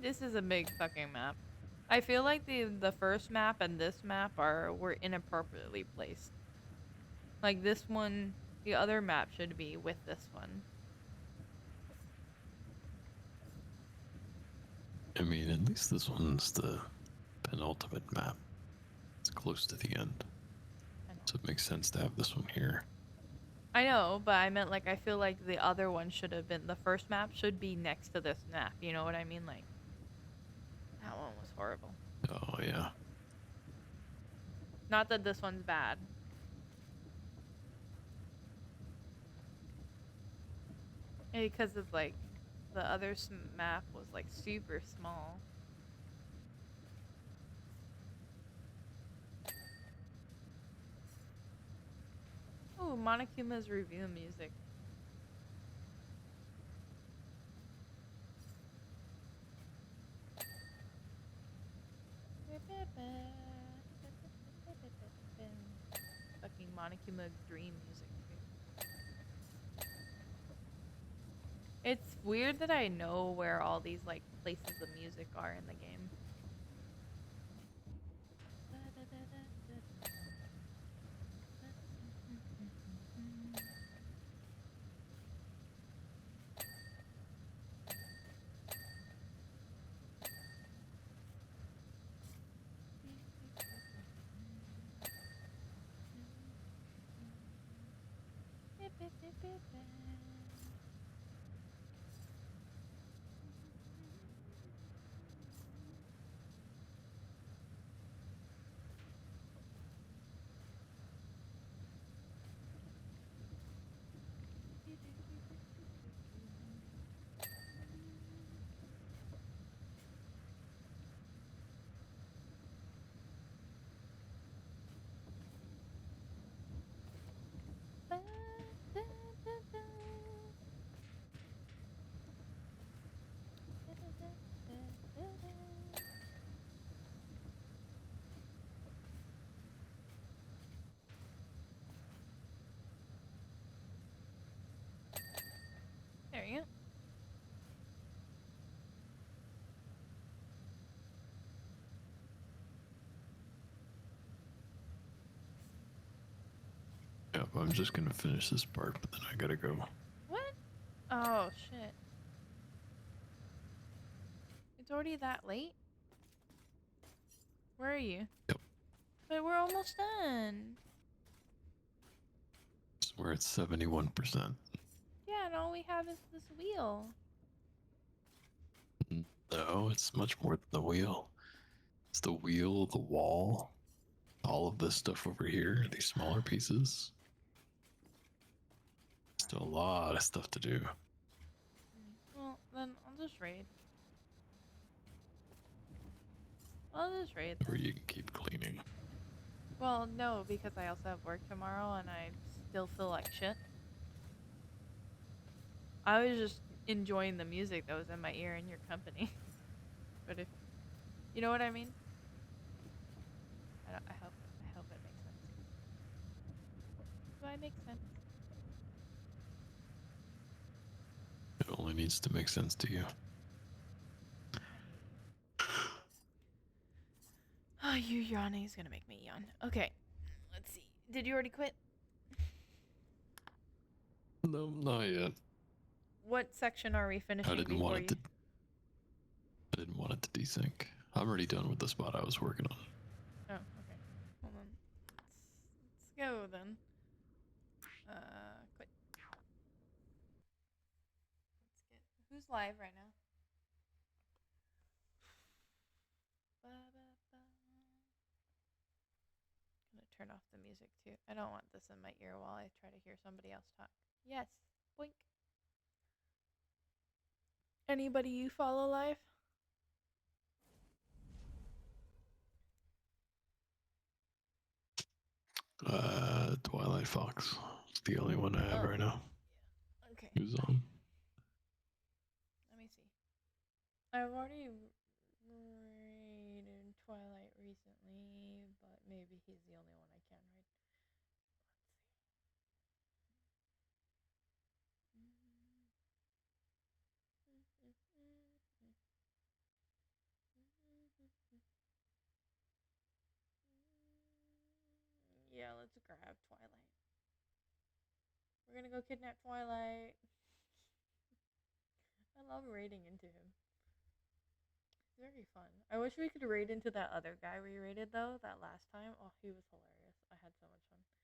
This is a big fucking map. I feel like the first map and this map were inappropriately placed. Like this one, the other map should be with this one. I mean, at least this one's the penultimate map. It's close to the end. So it makes sense to have this one here. I know, but I meant like I feel like the other one should have been the first map should be next to this map. You know what I mean? Like that one was horrible. Oh yeah. Not that this one's bad. Because of like the other map was like super small. Oh, Monokuma's review music. Fucking Monokuma dream music too. It's weird that I know where all these like places of music are in the game. There you go. Yep, I'm just gonna finish this part, but then I gotta go. What? Oh shit. It's already that late? Where are you? Yep. But we're almost done. So we're at 71%. Yeah, and all we have is this wheel. No, it's much more than the wheel. It's the wheel, the wall, all of this stuff over here, these smaller pieces. Still a lot of stuff to do. Well, then I'll just raid. I'll just raid. Or you can keep cleaning. Well, no, because I also have work tomorrow and I still feel like shit. I was just enjoying the music that was in my ear in your company. But if you know what I mean? I hope it makes sense. Do I make sense? It only needs to make sense to you. Oh, you yawning is gonna make me yawn. Okay, let's see. Did you already quit? No, not yet. What section are we finishing I didn't before want it you? to. I didn't want it to desync. I'm already done with the spot I was working on. Oh, okay. Hold on. Let's go then. Quit. Let's get. Who's live right now? Ba, ba, ba. I'm gonna turn off the music too. I don't want this in my ear while I try to hear somebody else talk. Yes. Boink. Anybody you follow live? Twilight Fox. It's the only one I have right now. Yeah. Okay. Who's on? Let me see. I've already raided Twilight recently, but maybe he's the only one I can raid. grab Twilight. We're gonna go kidnap Twilight. I love raiding into him. It's very fun. I wish we could raid into that other guy we raided though, that last time. Oh, he was hilarious. I had so much fun.